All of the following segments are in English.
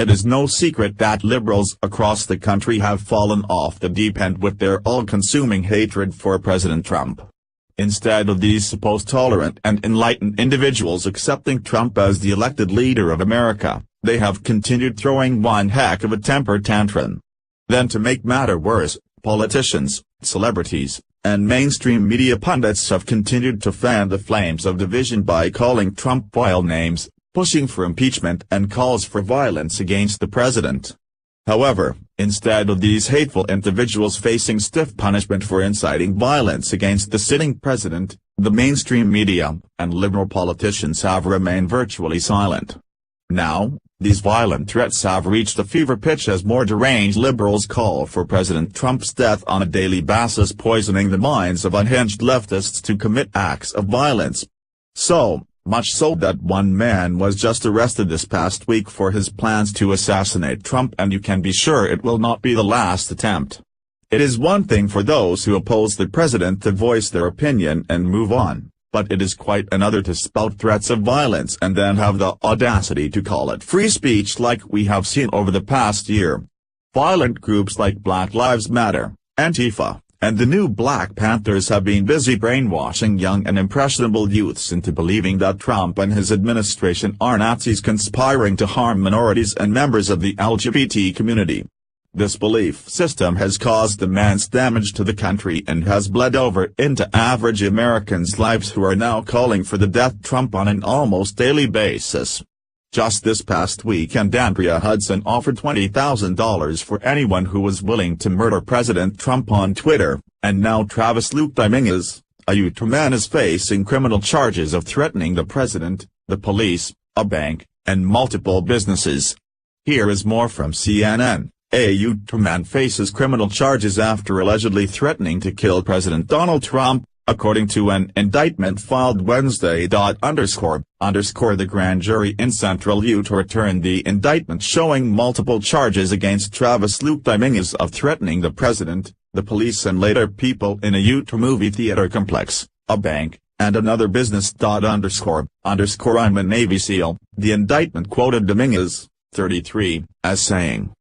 It is no secret that liberals across the country have fallen off the deep end with their all-consuming hatred for President Trump. Instead of these supposed tolerant and enlightened individuals accepting Trump as the elected leader of America, they have continued throwing one heck of a temper tantrum. Then to make matter worse, politicians, celebrities, and mainstream media pundits have continued to fan the flames of division by calling Trump vile names, pushing for impeachment and calls for violence against the president. However, instead of these hateful individuals facing stiff punishment for inciting violence against the sitting president, the mainstream media and liberal politicians have remained virtually silent. Now, these violent threats have reached a fever pitch as more deranged liberals call for President Trump's death on a daily basis, poisoning the minds of unhinged leftists to commit acts of violence. So much so that one man was just arrested this past week for his plans to assassinate Trump, and you can be sure it will not be the last attempt. It is one thing for those who oppose the president to voice their opinion and move on, but it is quite another to spout threats of violence and then have the audacity to call it free speech like we have seen over the past year. Violent groups like Black Lives Matter, Antifa, and the new Black Panthers have been busy brainwashing young and impressionable youths into believing that Trump and his administration are Nazis conspiring to harm minorities and members of the LGBT community. This belief system has caused immense damage to the country and has bled over into average Americans' lives, who are now calling for the death of Trump on an almost daily basis. Just this past weekend, Andrea Hudson offered $20,000 for anyone who was willing to murder President Trump on Twitter, and now Travis Luke Dominguez, a Utah man, is facing criminal charges of threatening the president, the police, a bank, and multiple businesses. Here is more from CNN. A Utah man faces criminal charges after allegedly threatening to kill President Donald Trump, according to an indictment filed Wednesday. The grand jury in Central Utah returned the indictment showing multiple charges against Travis Luke Dominguez of threatening the president, the police, and later people in a Utah movie theater complex, a bank, and another business. I'm a Navy SEAL. The indictment quoted Dominguez, 33, as saying,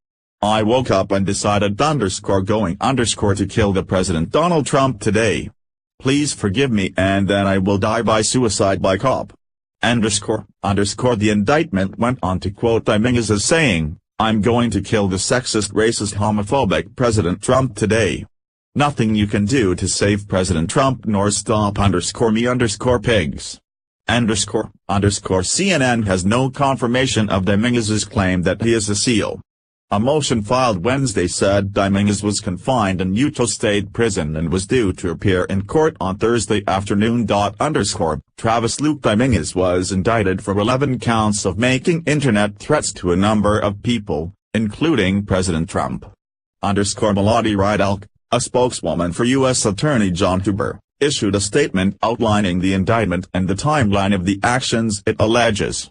"I woke up and decided going to kill the president Donald Trump today. Please forgive me, and then I will die by suicide by cop." The indictment went on to quote Dominguez as saying, "I'm going to kill the sexist, racist, homophobic President Trump today. Nothing you can do to save President Trump nor stop me pigs." CNN has no confirmation of Dominguez's claim that he is a SEAL. A motion filed Wednesday said Dominguez was confined in Utah State Prison and was due to appear in court on Thursday afternoon. Travis Luke Dominguez was indicted for 11 counts of making internet threats to a number of people, including President Trump. Melody Rydalk, a spokeswoman for U.S. Attorney John Huber, issued a statement outlining the indictment and the timeline of the actions it alleges.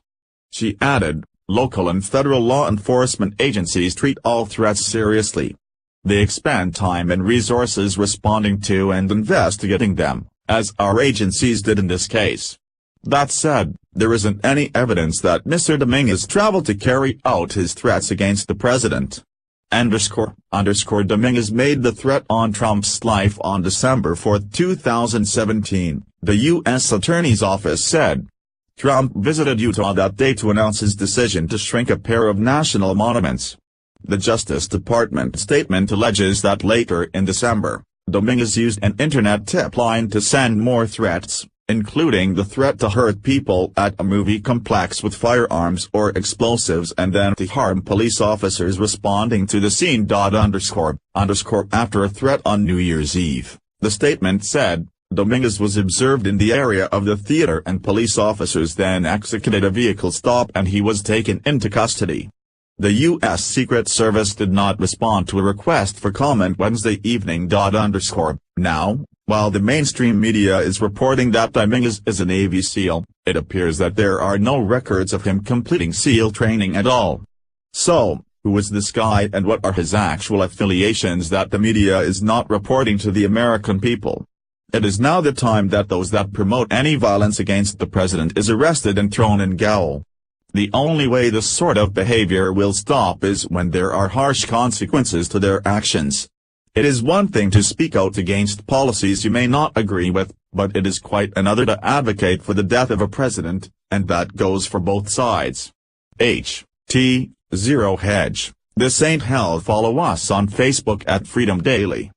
She added, "Local and federal law enforcement agencies treat all threats seriously. They expend time and resources responding to and investigating them, as our agencies did in this case. That said, there isn't any evidence that Mr. Dominguez traveled to carry out his threats against the president." Dominguez made the threat on Trump's life on December 4, 2017, the U.S. Attorney's Office said. Trump visited Utah that day to announce his decision to shrink a pair of national monuments. The Justice Department statement alleges that later in December, Dominguez used an internet tip line to send more threats, including the threat to hurt people at a movie complex with firearms or explosives and then to harm police officers responding to the scene. After a threat on New Year's Eve, the statement said, Dominguez was observed in the area of the theater and police officers then executed a vehicle stop and he was taken into custody. The U.S. Secret Service did not respond to a request for comment Wednesday evening. Now, while the mainstream media is reporting that Dominguez is a Navy SEAL, it appears that there are no records of him completing SEAL training at all. So, who is this guy and what are his actual affiliations that the media is not reporting to the American people? It is now the time that those that promote any violence against the president is arrested and thrown in gaol. The only way this sort of behavior will stop is when there are harsh consequences to their actions. It is one thing to speak out against policies you may not agree with, but it is quite another to advocate for the death of a president, and that goes for both sides. H.T. Zero Hedge. This ain't hell. Follow us on Facebook at Freedom Daily.